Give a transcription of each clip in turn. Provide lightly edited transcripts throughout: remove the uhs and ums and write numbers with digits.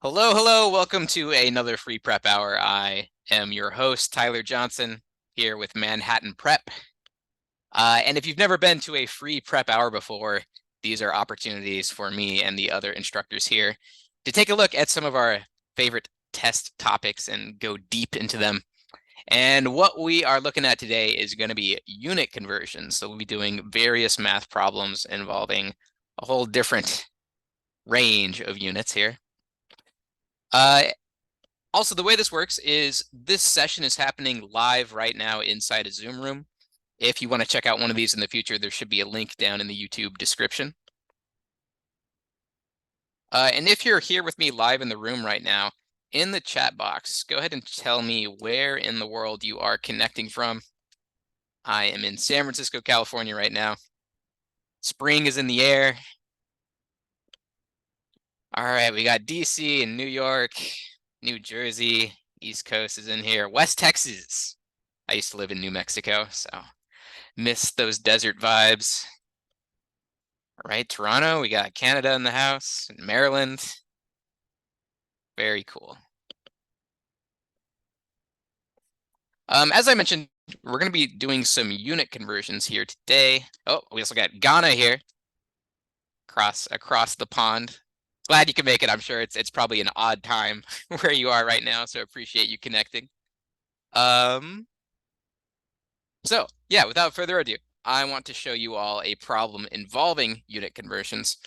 Hello. Welcome to another free prep hour. I am your host, Tyler Johnson, here with Manhattan Prep. And if you've never been to a free prep hour before, these are opportunities for me and the other instructors here to take a look at some of our favorite test topics and go deep into them. And what we are looking at today is going to be unit conversions. So we'll be doing various math problems involving a whole different range of units here. Also, the way this works is this session is happening live right now inside a Zoom room. If you want to check out one of these in the future, there should be a link down in the YouTube description. And if you're here with me live in the room right now, in the chat box, go ahead and tell me where in the world you are connecting from. I am in San Francisco, California right now. Spring is in the air. All right, we got DC and New York, New Jersey, East Coast is in here. West Texas. I used to live in New Mexico, so miss those desert vibes. All right, Toronto, we got Canada in the house, Maryland. Very cool. As I mentioned, we're going to be doing some unit conversions here today. Oh, we also got Ghana here, across the pond. Glad you can make it. I'm sure it's probably an odd time where you are right now, so appreciate you connecting. So yeah, without further ado, I want to show you all a problem involving unit conversions.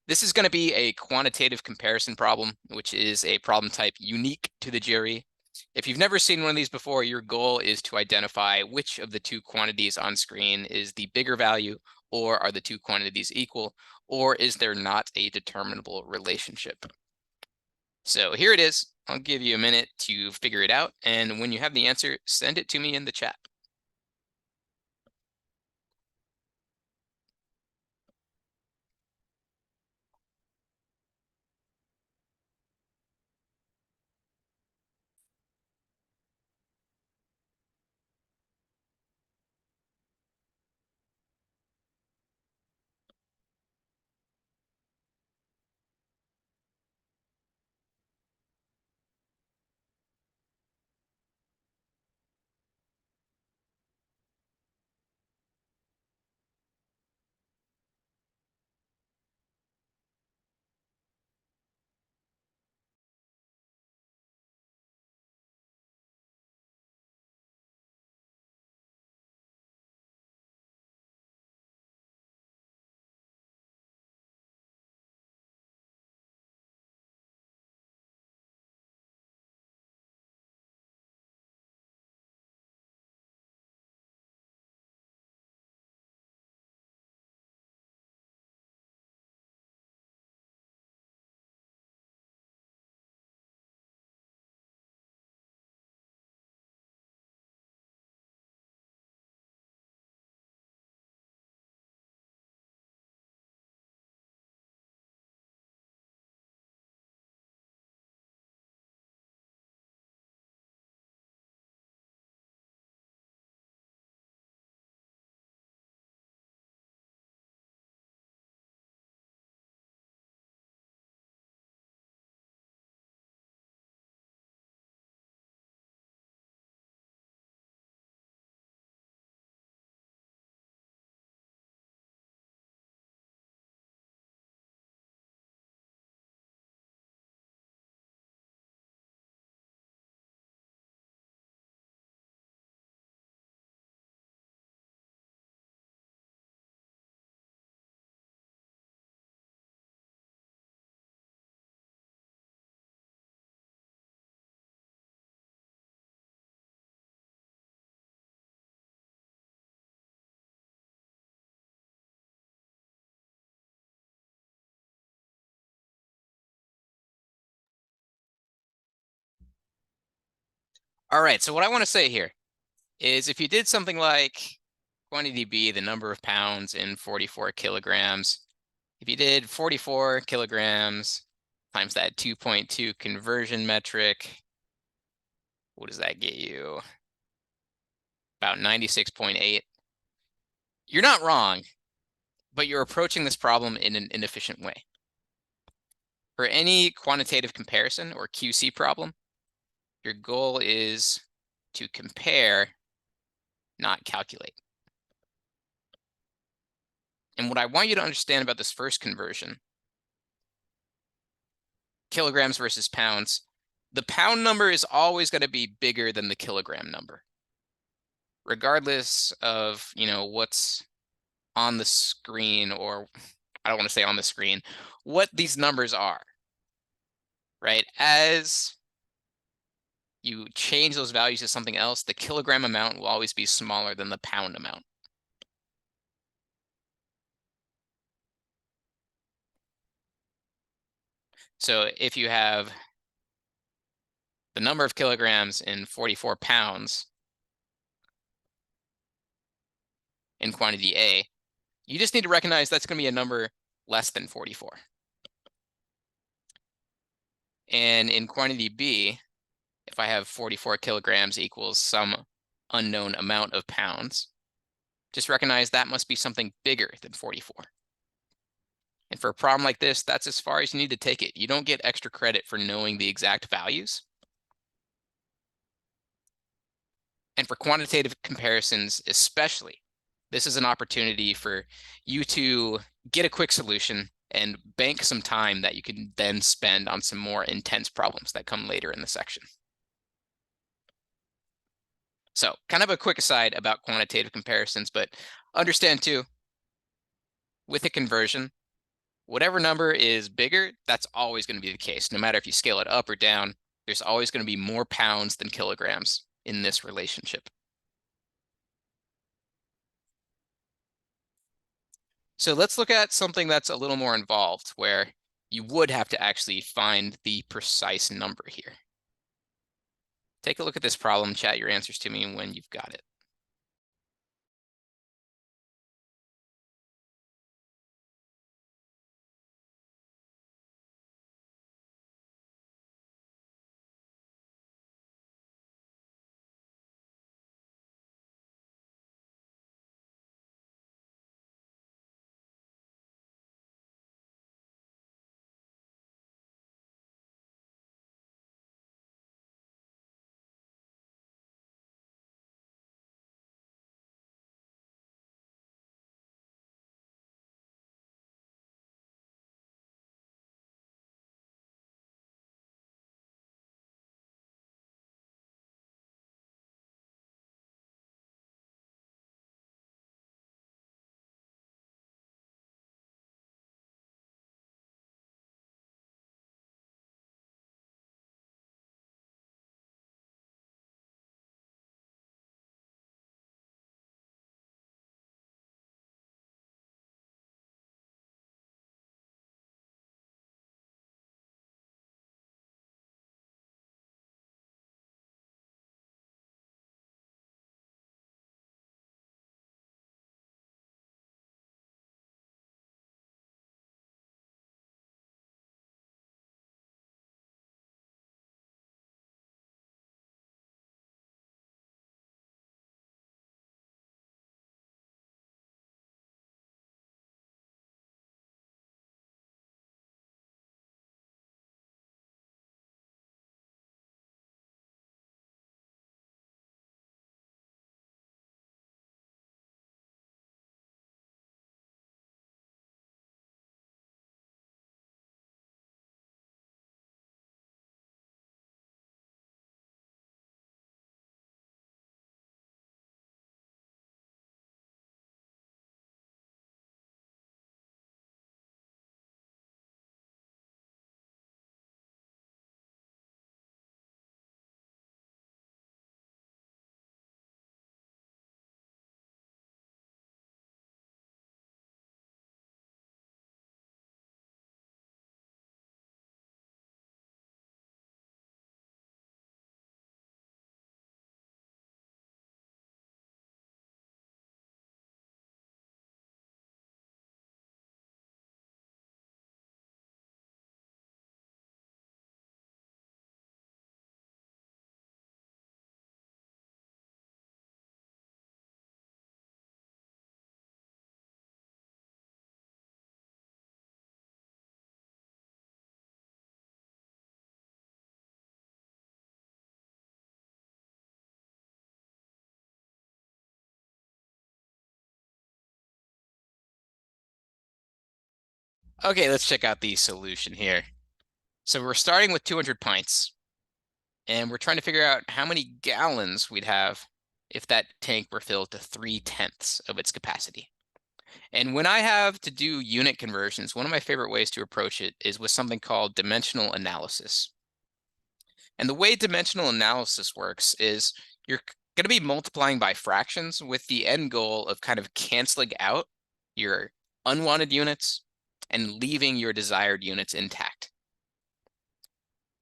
This is going to be a quantitative comparison problem, which is a problem type unique to the GRE. If you've never seen one of these before, your goal is to identify which of the two quantities on screen is the bigger value, or are the two quantities equal, or is there not a determinable relationship? So here it is. I'll give you a minute to figure it out, and when you have the answer, send it to me in the chat. All right, so what I want to say here is if you did something like quantity B, the number of pounds in 44 kilograms, if you did 44 kilograms times that 2.2 conversion metric, what does that get you? About 96.8. You're not wrong, but you're approaching this problem in an inefficient way. For any quantitative comparison or QC problem, your goal is to compare, not calculate. And what I want you to understand about this first conversion, kilograms versus pounds, the pound number is always going to be bigger than the kilogram number, regardless of, what's on the screen, or I don't want to say on the screen, what these numbers are, right? As you change those values to something else, the kilogram amount will always be smaller than the pound amount. So if you have the number of kilograms in 44 pounds in quantity A, you just need to recognize that's going to be a number less than 44. And in quantity B, if I have 44 kilograms equals some unknown amount of pounds, just recognize that must be something bigger than 44. And for a problem like this, that's as far as you need to take it. You don't get extra credit for knowing the exact values. And for quantitative comparisons especially, this is an opportunity for you to get a quick solution and bank some time that you can then spend on some more intense problems that come later in the section. So kind of a quick aside about quantitative comparisons, but understand too, with a conversion, whatever number is bigger, that's always going to be the case. No matter if you scale it up or down, there's always going to be more pounds than kilograms in this relationship. So let's look at something that's a little more involved, where you would have to actually find the precise number here. Take a look at this problem, chat your answers to me when you've got it. Okay, let's check out the solution here. So we're starting with 200 pints, and we're trying to figure out how many gallons we'd have if that tank were filled to 3/10 of its capacity. And when I have to do unit conversions, one of my favorite ways to approach it is with something called dimensional analysis. And the way dimensional analysis works is you're going to be multiplying by fractions with the end goal of kind of canceling out your unwanted units and leaving your desired units intact.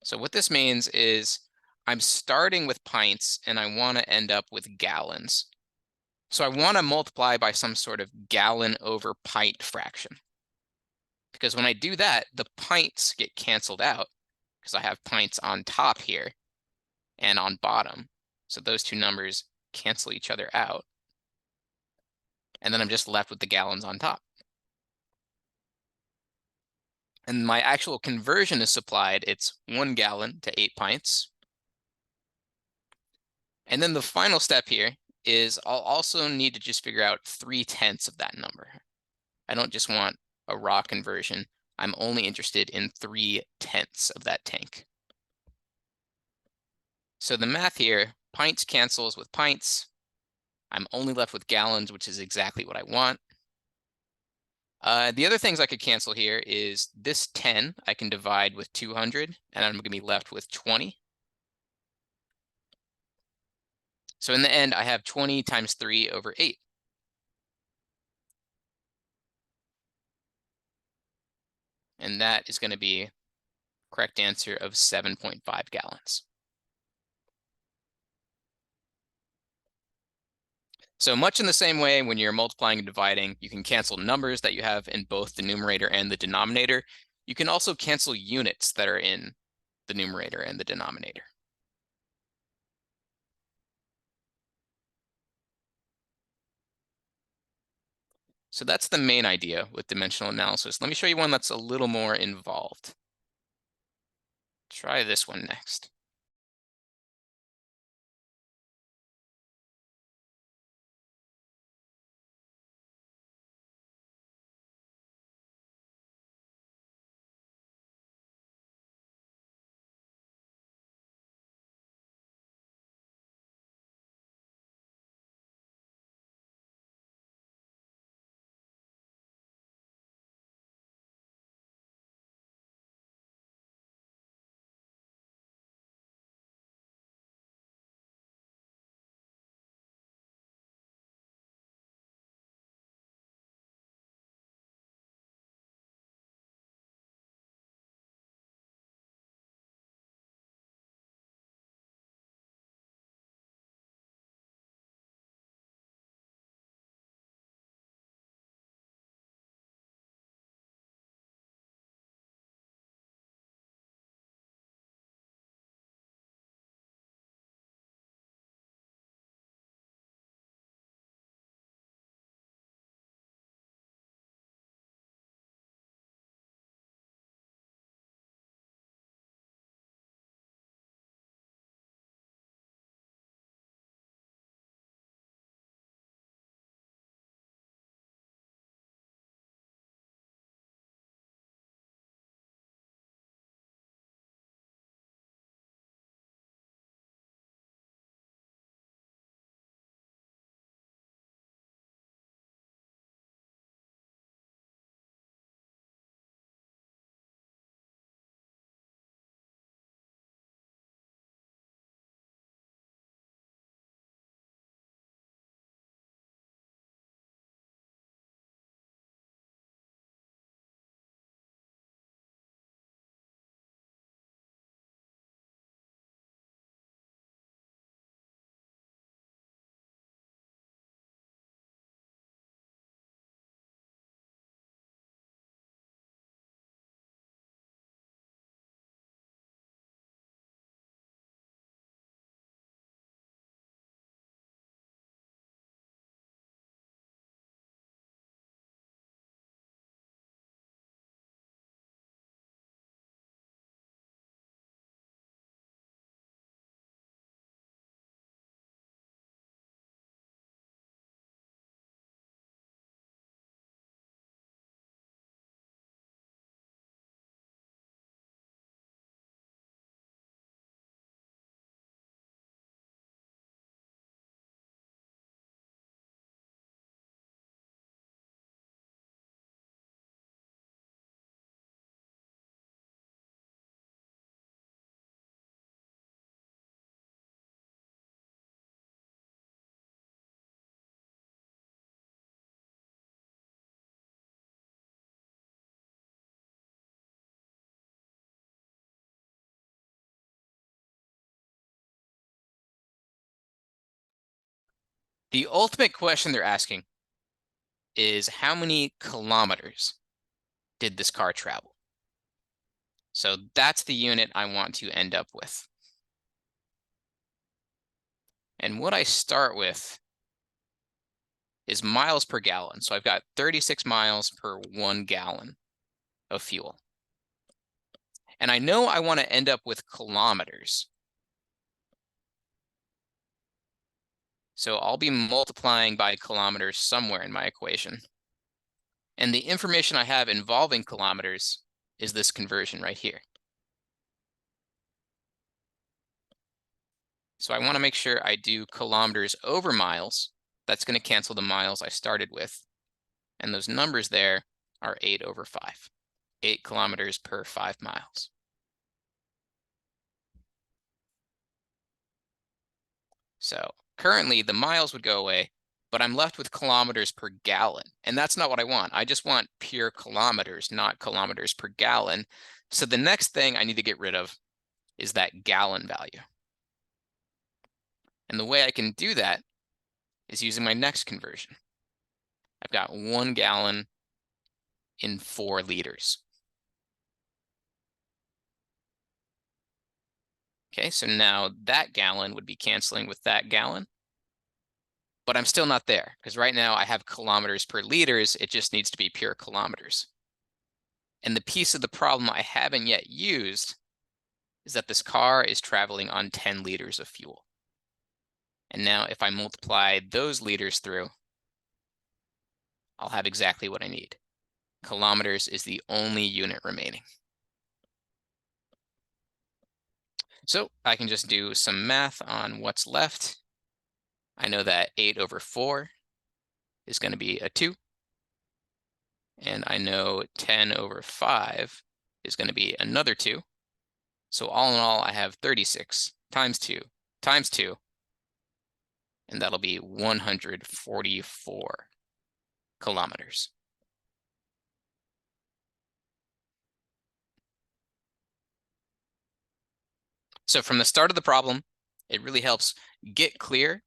So what this means is I'm starting with pints and I want to end up with gallons. So I want to multiply by some sort of gallon over pint fraction. Because when I do that, the pints get canceled out because I have pints on top here and on bottom. So those two numbers cancel each other out. And then I'm just left with the gallons on top. And my actual conversion is supplied. It's 1 gallon to 8 pints. And then the final step here is I'll also need to just figure out 3/10 of that number. I don't just want a raw conversion. I'm only interested in 3/10 of that tank. So the math here, pints cancels with pints. I'm only left with gallons, which is exactly what I want. The other things I could cancel here is this 10 I can divide with 200, and I'm going to be left with 20. So in the end, I have 20 times 3 over 8. And that is going to be correct answer of 7.5 gallons. So much in the same way, when you're multiplying and dividing, you can cancel numbers that you have in both the numerator and the denominator. You can also cancel units that are in the numerator and the denominator. So that's the main idea with dimensional analysis. Let me show you one that's a little more involved. Try this one next. The ultimate question they're asking is how many kilometers did this car travel? So that's the unit I want to end up with. And what I start with is miles per gallon. So I've got 36 miles per 1 gallon of fuel. And I know I want to end up with kilometers. So I'll be multiplying by kilometers somewhere in my equation. And the information I have involving kilometers is this conversion right here. So I want to make sure I do kilometers over miles. That's going to cancel the miles I started with. And those numbers there are 8 over 5. 8 kilometers per 5 miles. So currently the miles would go away, but I'm left with kilometers per gallon. And that's not what I want. I just want pure kilometers, not kilometers per gallon. So the next thing I need to get rid of is that gallon value. And the way I can do that is using my next conversion. I've got 1 gallon in 4 liters. Okay, so now that gallon would be canceling with that gallon. But I'm still not there because right now I have kilometers per liters. It just needs to be pure kilometers. And the piece of the problem I haven't yet used is that this car is traveling on 10 liters of fuel. And now if I multiply those liters through, I'll have exactly what I need. Kilometers is the only unit remaining. So I can just do some math on what's left. I know that 8 over 4 is going to be a 2. And I know 10 over 5 is going to be another 2. So all in all, I have 36 times 2 times 2, and that'll be 144 kilometers. So from the start of the problem, it really helps get clear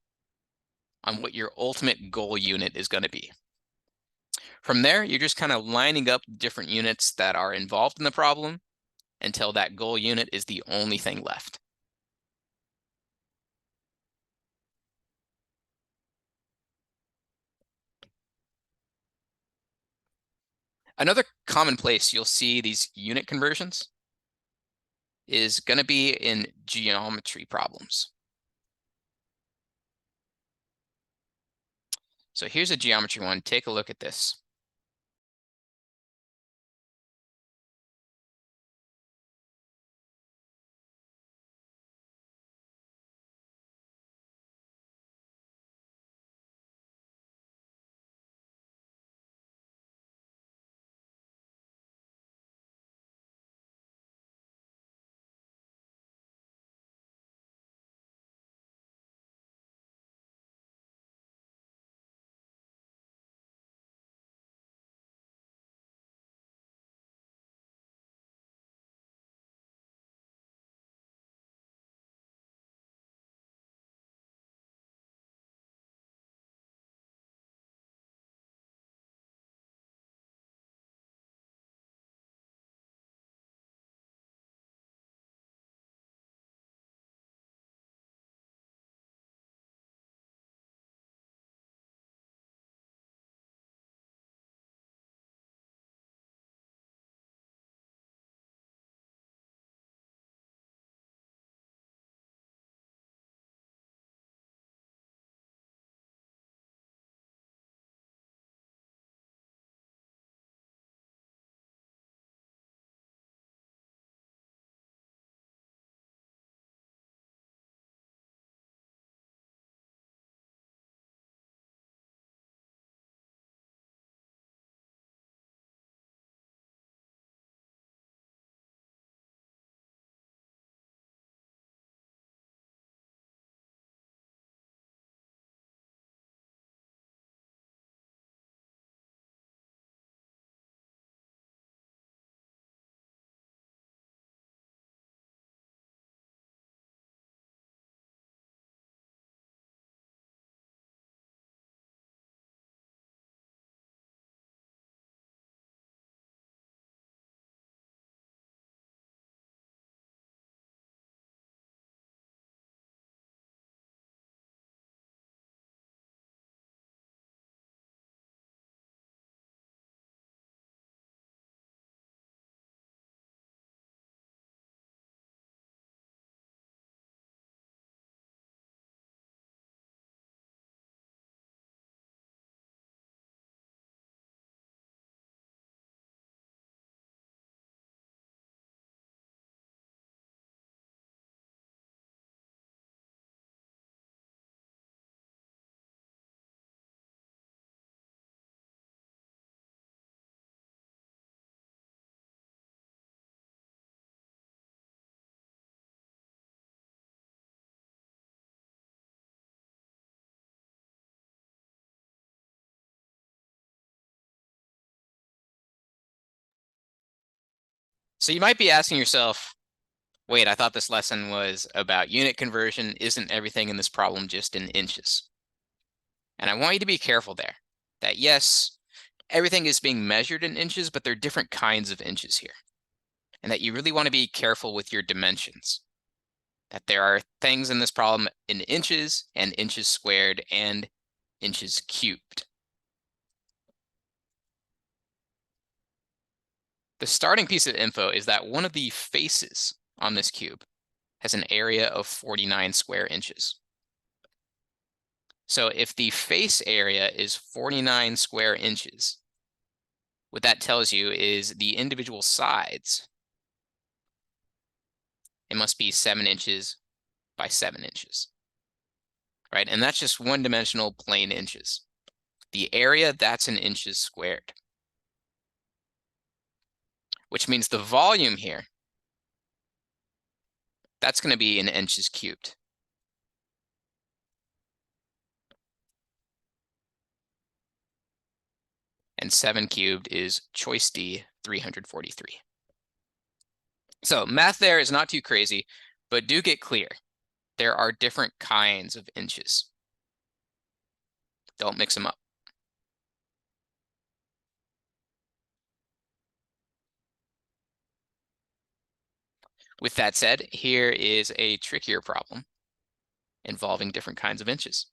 on what your ultimate goal unit is going to be. From there, you're just kind of lining up different units that are involved in the problem until that goal unit is the only thing left. Another common place you'll see these unit conversions is going to be in geometry problems. So here's a geometry one. Take a look at this. So you might be asking yourself, wait, I thought this lesson was about unit conversion. Isn't everything in this problem just in inches? And I want you to be careful there, that yes, everything is being measured in inches, but there are different kinds of inches here. And that you really want to be careful with your dimensions. That there are things in this problem in inches and inches squared and inches cubed. The starting piece of info is that one of the faces on this cube has an area of 49 square inches. So if the face area is 49 square inches, what that tells you is the individual sides, it must be 7 inches by 7 inches, right? And that's just one-dimensional plain inches. The area, that's in inches squared, which means the volume here, that's going to be in inches cubed. And 7 cubed is choice D, 343. So math there is not too crazy, but do get clear. There are different kinds of inches. Don't mix them up. With that said, here is a trickier problem involving different kinds of inches.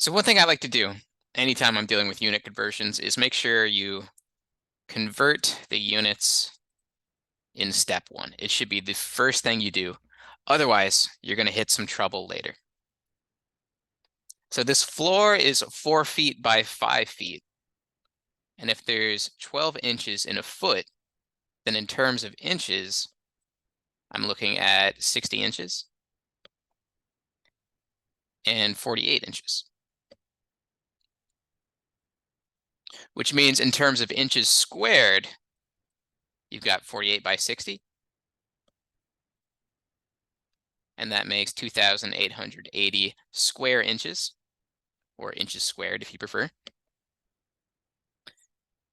So one thing I like to do anytime I'm dealing with unit conversions is make sure you convert the units in step 1. It should be the first thing you do. Otherwise, you're going to hit some trouble later. So this floor is 4 feet by 5 feet. And if there's 12 inches in a foot, then in terms of inches, I'm looking at 60 inches and 48 inches. Which means in terms of inches squared, you've got 48 by 60. And that makes 2,880 square inches, or inches squared if you prefer.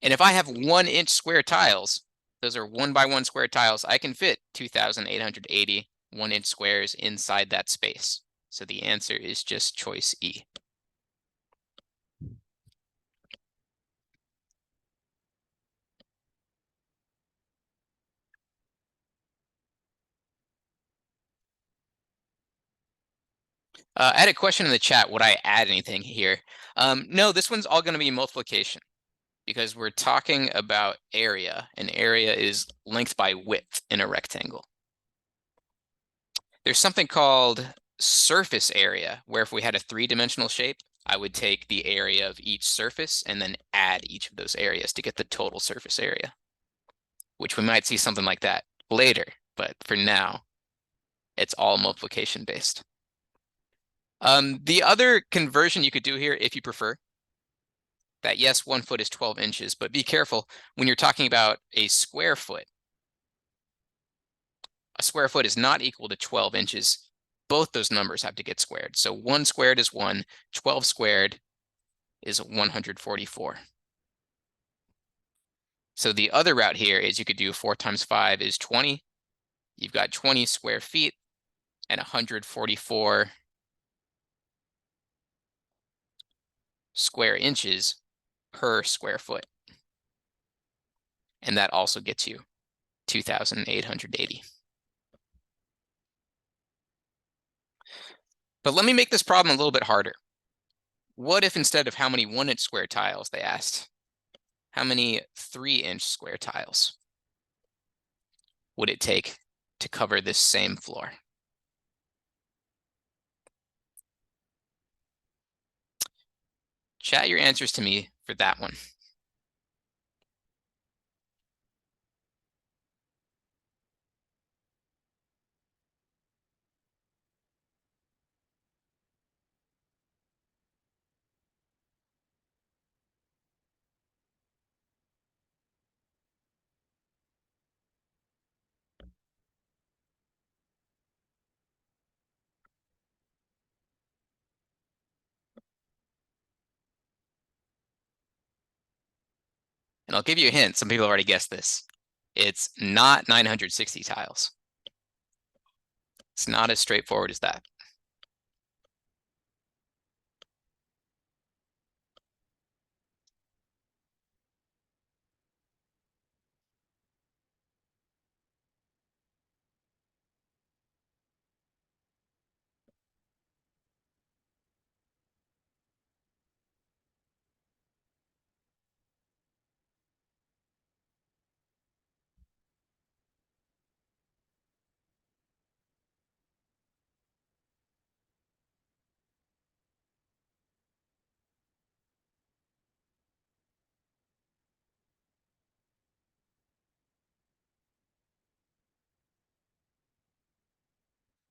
And if I have 1 inch square tiles, those are 1 by 1 square tiles, I can fit 2,880 1 inch squares inside that space. So the answer is just choice E. I had a question in the chat. Would I add anything here? No, this one's all going to be multiplication because we're talking about area, and area is length by width in a rectangle. There's something called surface area, where if we had a 3-dimensional shape, I would take the area of each surface and then add each of those areas to get the total surface area, which we might see something like that later, but for now, it's all multiplication based. The other conversion you could do here, if you prefer, that yes, 1 foot is 12 inches, but be careful when you're talking about a square foot. A square foot is not equal to 12 inches. Both those numbers have to get squared. So 1 squared is 1, 12 squared is 144. So the other route here is you could do 4 times 5 is 20. You've got 20 square feet and 144 square inches per square foot. And that also gets you 2,880. But let me make this problem a little bit harder. What if instead of how many 1-inch square tiles they asked, how many 3-inch square tiles would it take to cover this same floor? Chat your answers to me for that one. And I'll give you a hint. Some people have already guessed this. It's not 960 tiles. It's not as straightforward as that.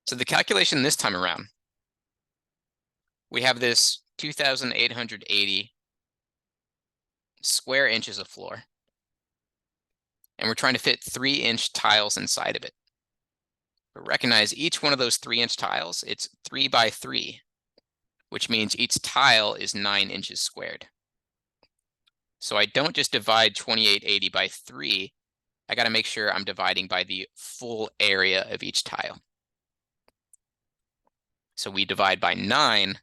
So the calculation this time around, we have this 2,880 square inches of floor, and we're trying to fit 3-inch tiles inside of it. But recognize each one of those 3-inch tiles, it's 3 by 3, which means each tile is 9 inches squared. So I don't just divide 2880 by 3, I got to make sure I'm dividing by the full area of each tile. So we divide by 9,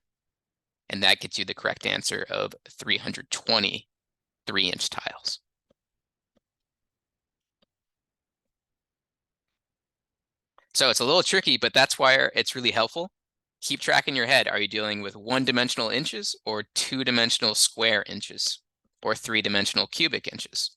and that gets you the correct answer of 320 3-inch tiles. So it's a little tricky, but that's why it's really helpful. Keep track in your head. Are you dealing with 1-dimensional inches or 2-dimensional square inches or 3-dimensional cubic inches?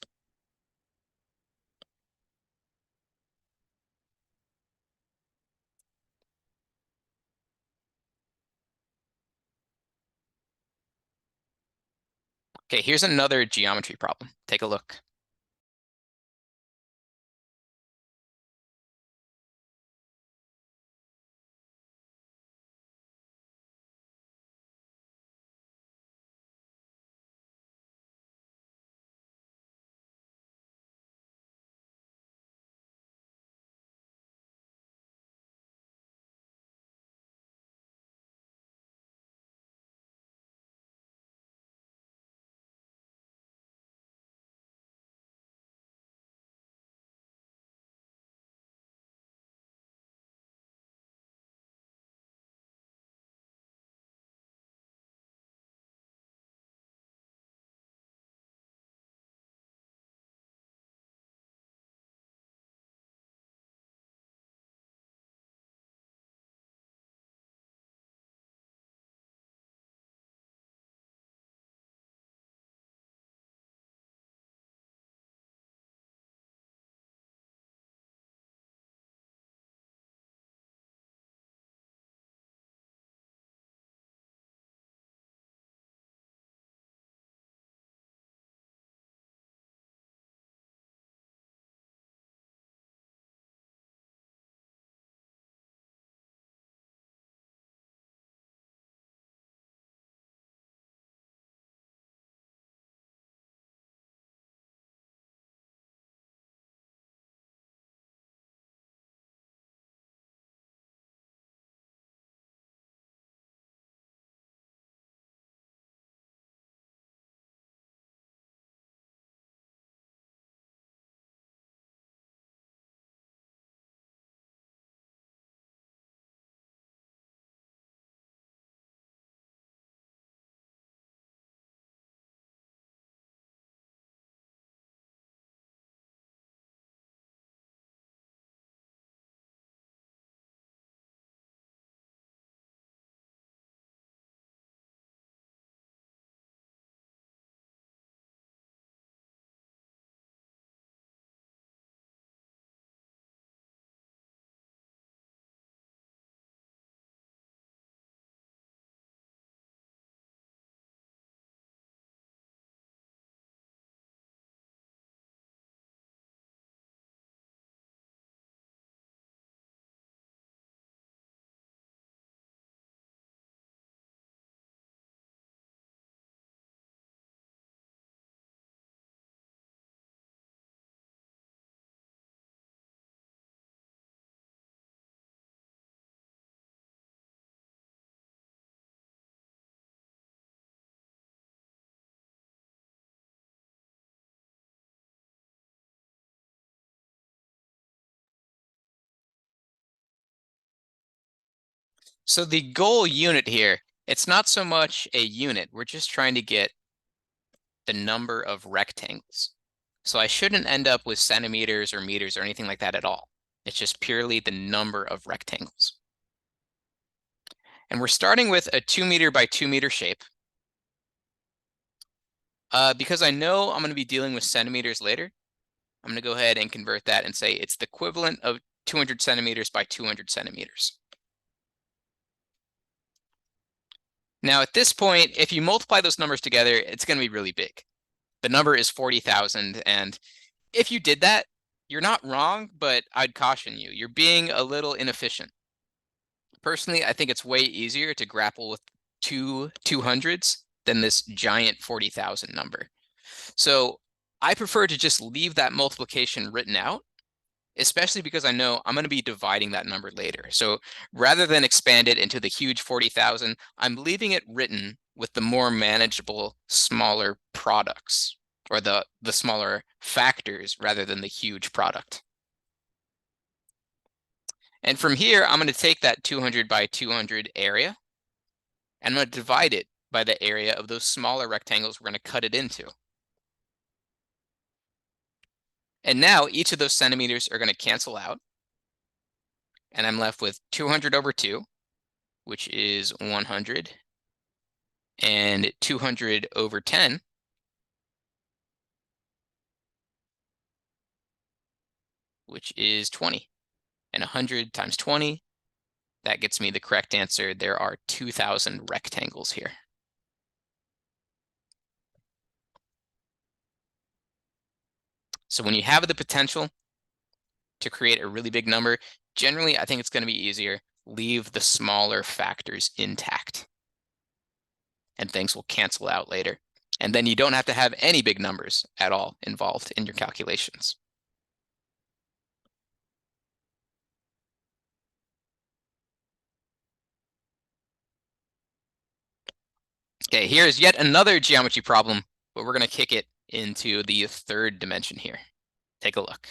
Okay, here's another geometry problem. Take a look. So the goal unit here, it's not so much a unit. We're just trying to get the number of rectangles. So I shouldn't end up with centimeters or meters or anything like that at all. It's just purely the number of rectangles. And we're starting with a 2 meter by 2 meter shape. Because I know I'm going to be dealing with centimeters later, I'm going to go ahead and convert that and say it's the equivalent of 200 centimeters by 200 centimeters. Now, at this point, if you multiply those numbers together, it's going to be really big. The number is 40,000, and if you did that, you're not wrong, but I'd caution you. You're being a little inefficient. Personally, I think it's way easier to grapple with two 200s than this giant 40,000 number. So I prefer to just leave that multiplication written out, especially because I know I'm going to be dividing that number later. So rather than expand it into the huge 40,000, I'm leaving it written with the more manageable, smaller products, or the smaller factors rather than the huge product. And from here, I'm going to take that 200 by 200 area, and I'm going to divide it by the area of those smaller rectangles we're going to cut it into. And now each of those centimeters are going to cancel out, and I'm left with 200 over 2, which is 100, and 200 over 10, which is 20. And 100 times 20, that gets me the correct answer. There are 2,000 rectangles here. So when you have the potential to create a really big number, generally, I think it's going to be easier. Leave the smaller factors intact, and things will cancel out later. And then you don't have to have any big numbers at all involved in your calculations. Okay, here's yet another geometry problem, but we're going to kick it into the third dimension here. Take a look.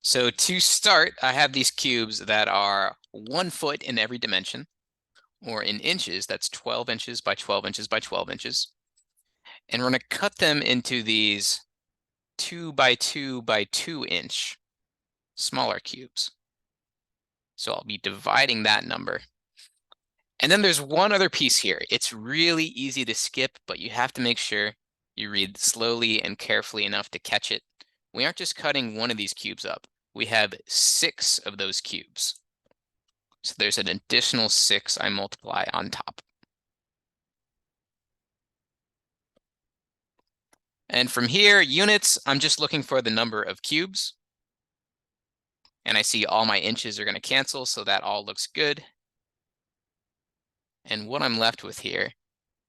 So to start, I have these cubes that are 1 foot in every dimension, or in inches, that's 12 inches by 12 inches by 12 inches. And we're going to cut them into these 2 by 2 by 2 inch smaller cubes. So I'll be dividing that number. And then there's one other piece here. It's really easy to skip, but you have to make sure you read slowly and carefully enough to catch it. We aren't just cutting one of these cubes up. We have 6 of those cubes. So there's an additional 6 I multiply on top. And from here, units, I'm just looking for the number of cubes. And I see all my inches are going to cancel, so that all looks good. And what I'm left with here,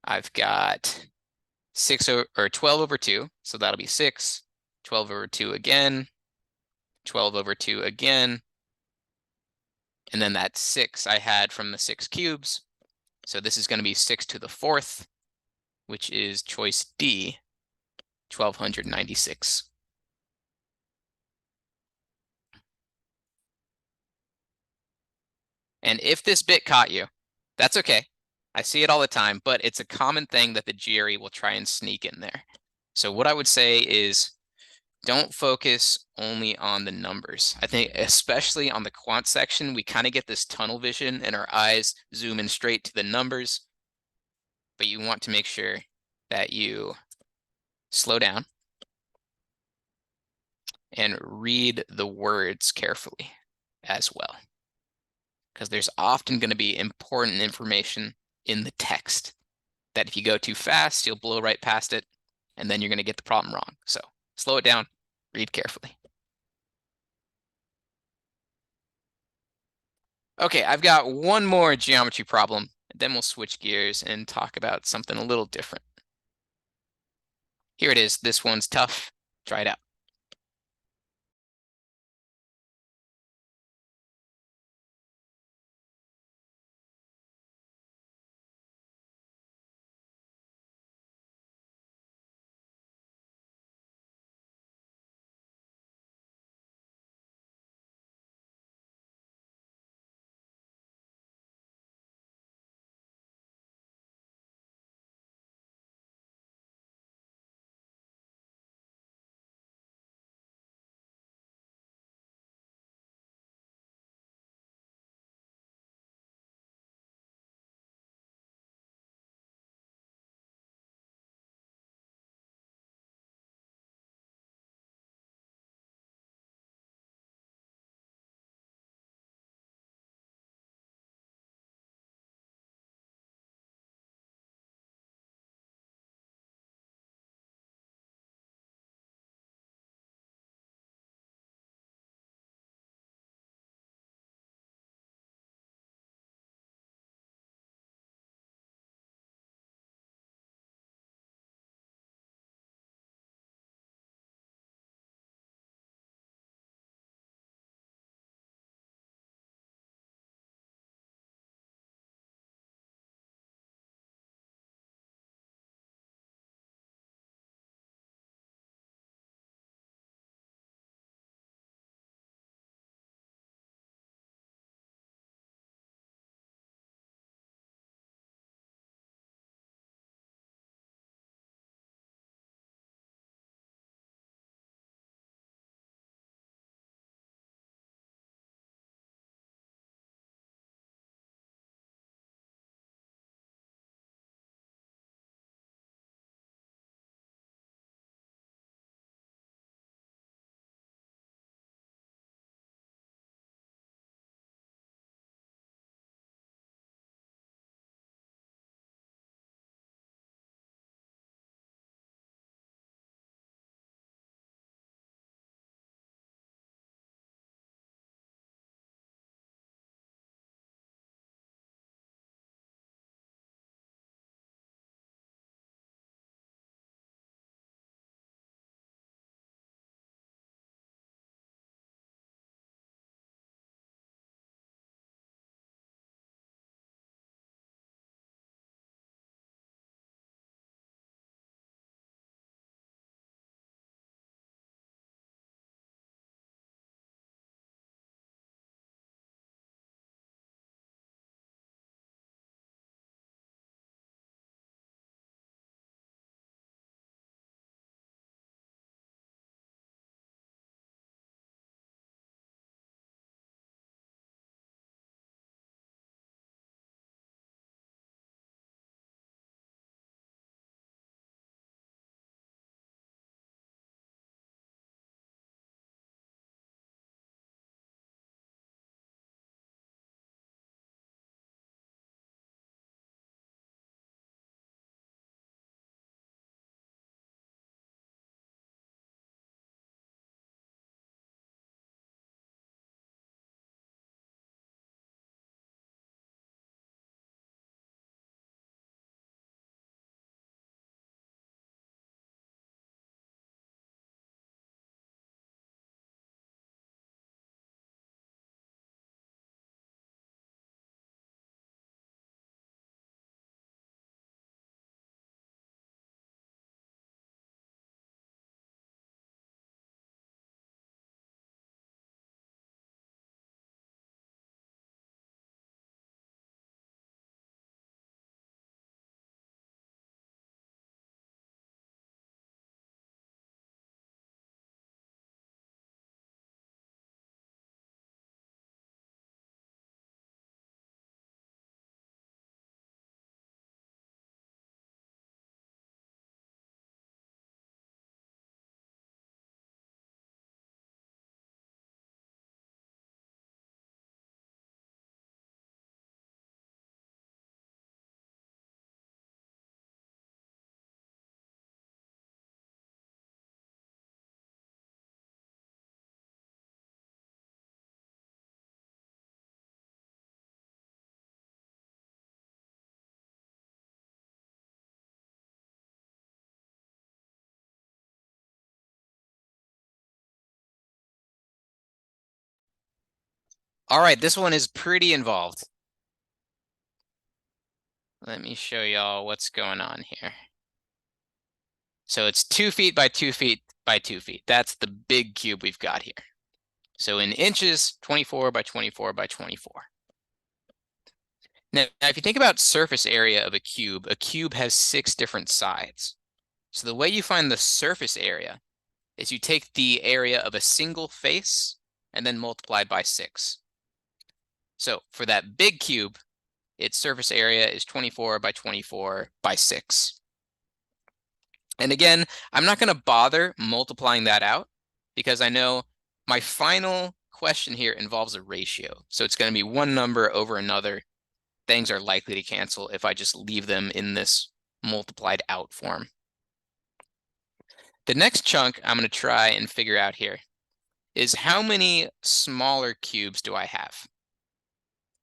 I've got 12 over 2, so that'll be 6, 12 over 2 again, 12 over 2 again, and then that 6 I had from the 6 cubes. So this is going to be 6 to the 4th, which is choice D, 1296. And if this bit caught you, that's okay. I see it all the time, but it's a common thing that the GRE will try and sneak in there. So what I would say is don't focus only on the numbers. I think especially on the quant section, we kind of get this tunnel vision and our eyes zoom in straight to the numbers, but you want to make sure that you slow down and read the words carefully as well, because there's often going to be important information in the text that if you go too fast, you'll blow right past it, and then you're going to get the problem wrong. So slow it down, read carefully. Okay, I've got one more geometry problem, then we'll switch gears and talk about something a little different. Here it is. This one's tough. Try it out. All right, this one is pretty involved. Let me show y'all what's going on here. So it's 2 feet by 2 feet by 2 feet. That's the big cube we've got here. So in inches, 24 by 24 by 24. Now, if you think about surface area of a cube has 6 different sides. So the way you find the surface area is you take the area of a single face and then multiply by 6. So for that big cube, its surface area is 24 by 24 by 6. And again, I'm not going to bother multiplying that out because I know my final question here involves a ratio. So it's going to be one number over another. Things are likely to cancel if I just leave them in this multiplied out form. The next chunk I'm going to try and figure out here is how many smaller cubes do I have?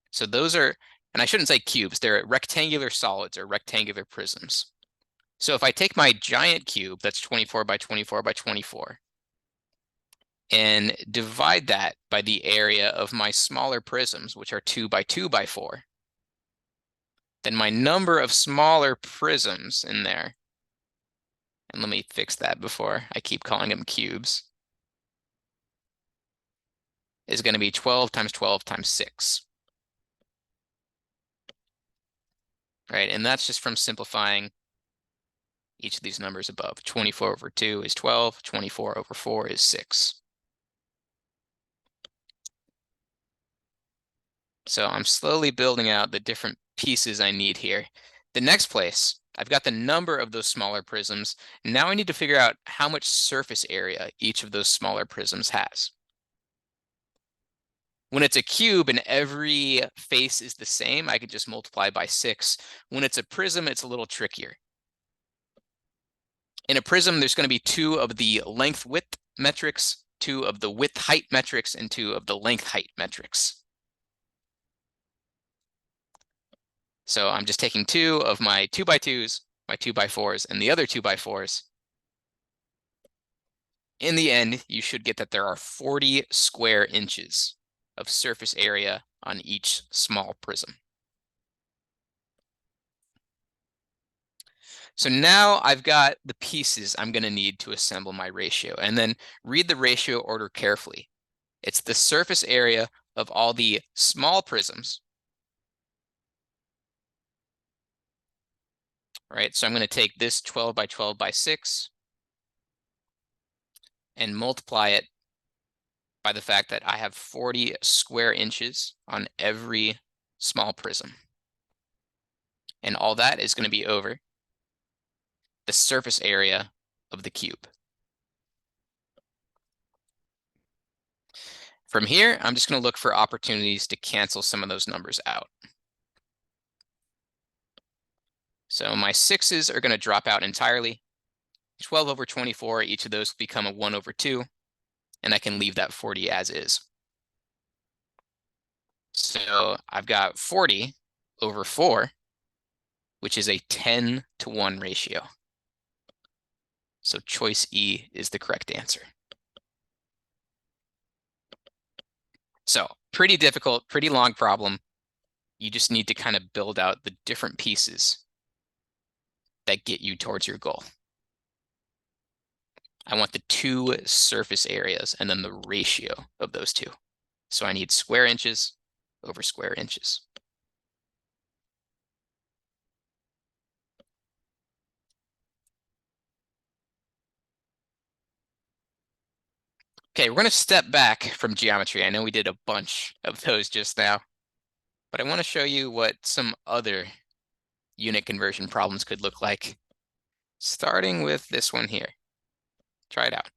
So those are, and I shouldn't say cubes, they're rectangular solids or rectangular prisms. So if I take my giant cube, that's 24 by 24 by 24, and divide that by the area of my smaller prisms, which are 2 by 2 by 4, then my number of smaller prisms in there, and let me fix that before I keep calling them cubes, is going to be 12 times 12 times 6. Right, and that's just from simplifying each of these numbers above. 24 over 2 is 12, 24 over 4 is 6. So I'm slowly building out the different pieces I need here. The next place, I've got the number of those smaller prisms. Now I need to figure out how much surface area each of those smaller prisms has. When it's a cube and every face is the same, I can just multiply by 6. When it's a prism, it's a little trickier. In a prism, there's going to be 2 of the length-width metrics, 2 of the width-height metrics, and 2 of the length-height metrics. So I'm just taking 2 of my 2 by 2s, my 2 by 4s, and the other 2 by 4s. In the end, you should get that there are 40 square inches of surface area on each small prism. So now I've got the pieces I'm going to need to assemble my ratio, and then read the ratio order carefully. It's the surface area of all the small prisms, right? So I'm going to take this 12 by 12 by 6 and multiply it by the fact that I have 40 square inches on every small prism. And all that is going to be over the surface area of the cube. From here, I'm just going to look for opportunities to cancel some of those numbers out. So my 6s are going to drop out entirely. 12 over 24, each of those become a 1 over 2, and I can leave that 40 as is. So I've got 40 over 4, which is a 10-to-1 ratio. So choice E is the correct answer. So pretty difficult, pretty long problem. You just need to kind of build out the different pieces that get you towards your goal. I want the 2 surface areas and then the ratio of those 2. So I need square inches over square inches. Okay, we're going to step back from geometry. I know we did a bunch of those just now, but I want to show you what some other unit conversion problems could look like, starting with this one here. Try it out.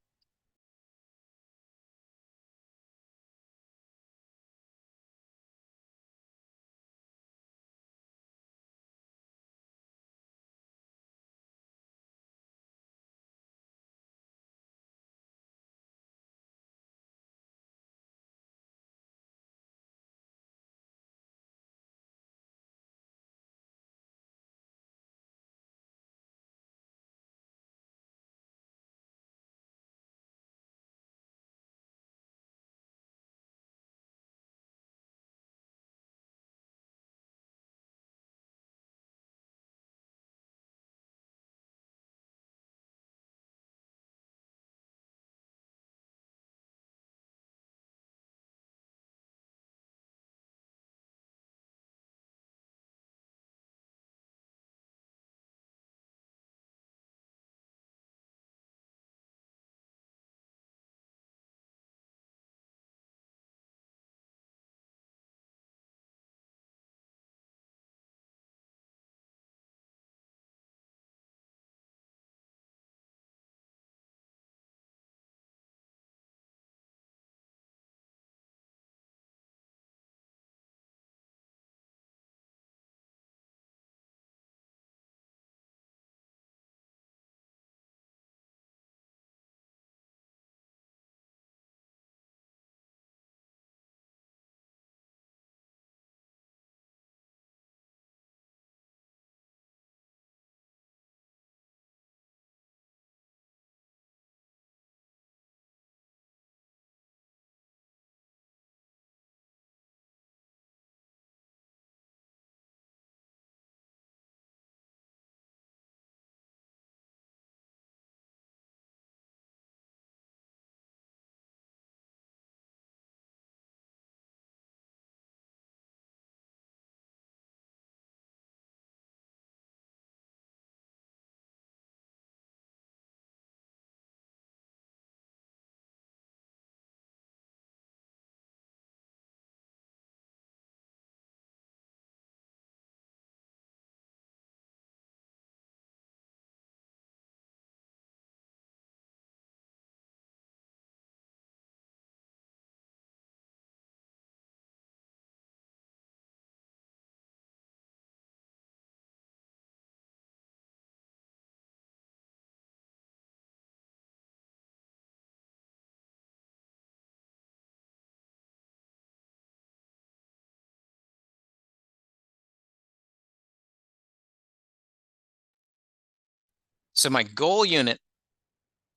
So my goal unit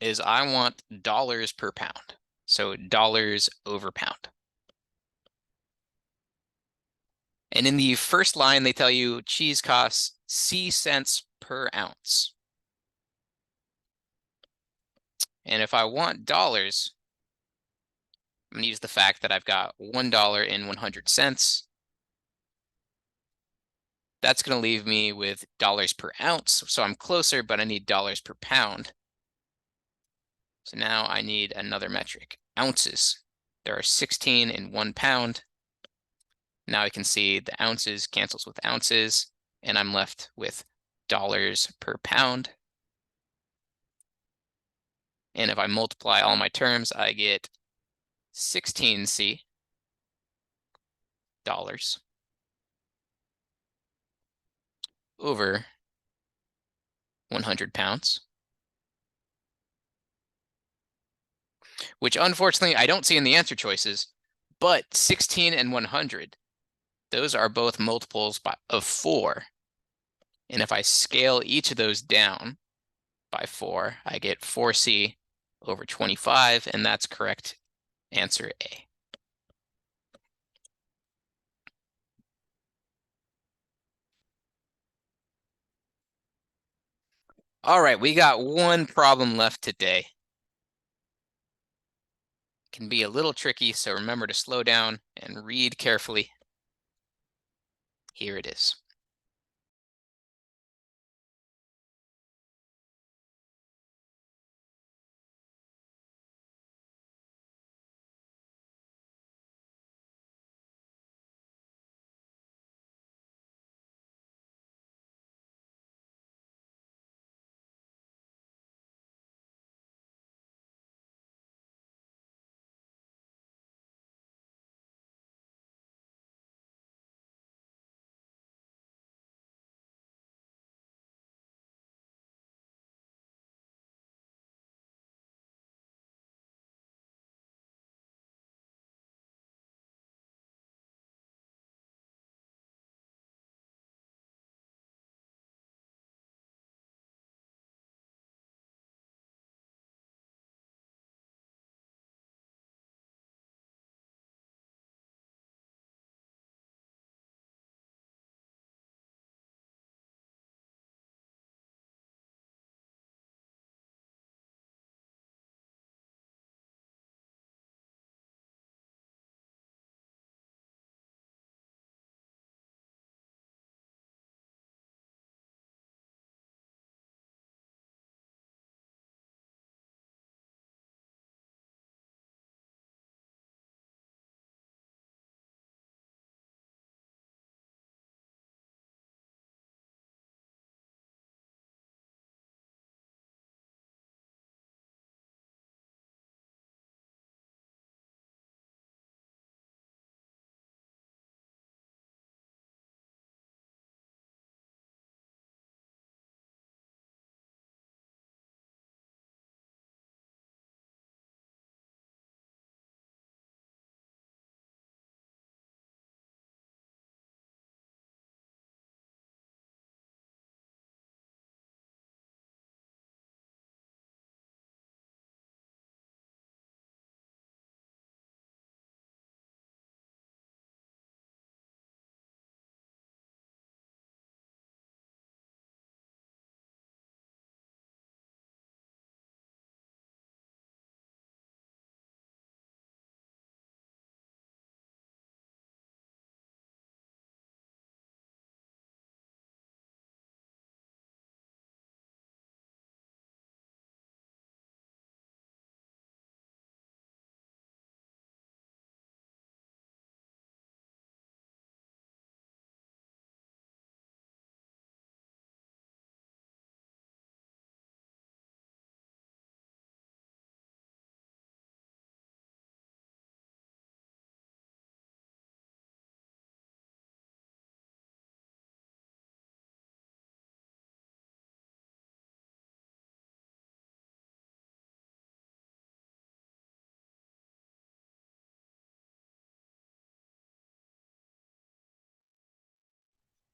is I want dollars per pound. So dollars over pound. And in the first line, they tell you cheese costs C cents per ounce. And if I want dollars, I'm going to use the fact that I've got $1 in 100 cents. That's going to leave me with dollars per ounce. So I'm closer, but I need dollars per pound. So now I need another metric, ounces. There are 16 in 1 pound. Now I can see the ounces cancels with ounces, and I'm left with dollars per pound. And if I multiply all my terms, I get 16C dollars over 100 pounds, which unfortunately I don't see in the answer choices, but 16 and 100, those are both multiples of 4. And if I scale each of those down by 4, I get 4C over 25, and that's correct answer A. All right, we got one problem left today. Can be a little tricky, so remember to slow down and read carefully. Here it is.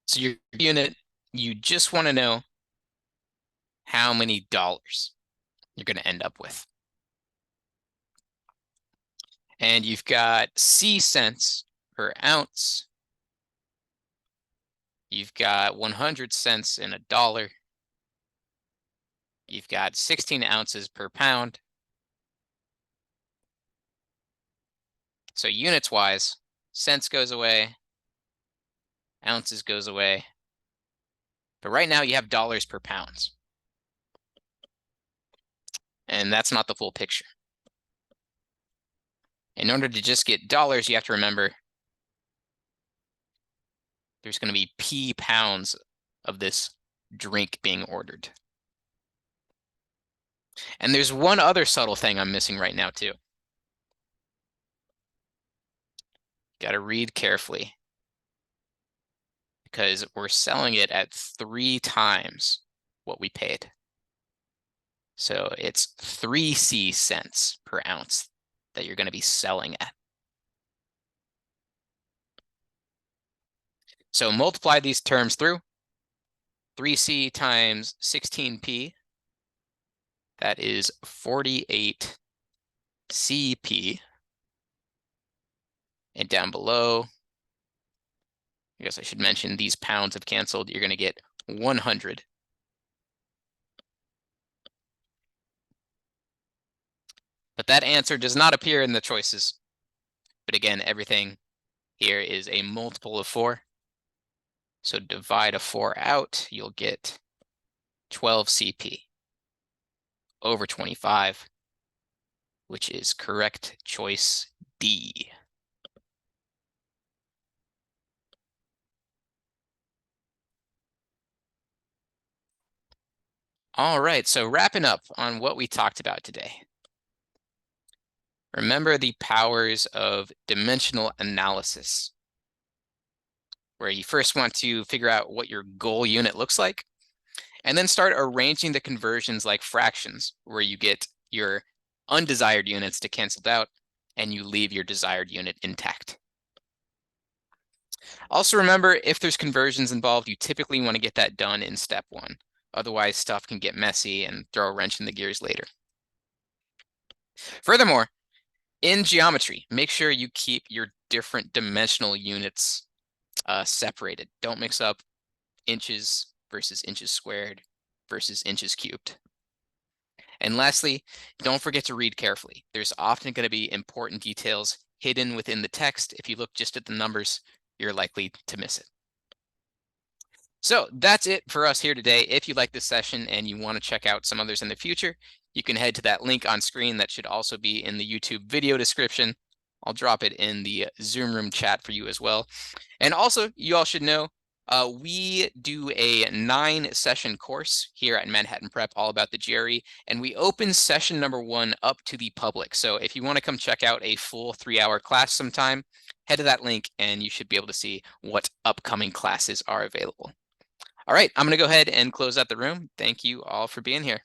So your unit, you just want to know how many dollars you're going to end up with. And you've got C cents per ounce. You've got 100 cents in a dollar. You've got 16 ounces per pound. So units wise, cents goes away, ounces goes away. But right now you have dollars per pounds. And that's not the full picture. In order to just get dollars, you have to remember there's going to be P pounds of this drink being ordered. And there's one other subtle thing I'm missing right now, too. Got to read carefully, because we're selling it at 3 times what we paid. So it's 3 C cents per ounce that you're going to be selling at. So multiply these terms through. 3C times 16P, that is 48 CP. And down below, I guess I should mention these pounds have canceled. You're going to get 100. But that answer does not appear in the choices. But again, everything here is a multiple of 4. So divide a 4 out, you'll get 12 CP over 25, which is correct choice D. All right, so wrapping up on what we talked about today. Remember the powers of dimensional analysis, where you first want to figure out what your goal unit looks like, and then start arranging the conversions like fractions, where you get your undesired units to cancel out, and you leave your desired unit intact. Also remember, if there's conversions involved, you typically want to get that done in step 1. Otherwise, stuff can get messy and throw a wrench in the gears later. Furthermore, in geometry, make sure you keep your different dimensional units separated. Don't mix up inches versus inches squared versus inches cubed. And lastly, don't forget to read carefully. There's often going to be important details hidden within the text. If you look just at the numbers, you're likely to miss it. So that's it for us here today. If you like this session and you want to check out some others in the future, you can head to that link on screen that should also be in the YouTube video description. I'll drop it in the Zoom room chat for you as well. And also, you all should know, we do a 9-session course here at Manhattan Prep all about the GRE, and we open session number 1 up to the public. So if you want to come check out a full 3-hour class sometime, head to that link and you should be able to see what upcoming classes are available. All right, I'm going to go ahead and close out the room. Thank you all for being here.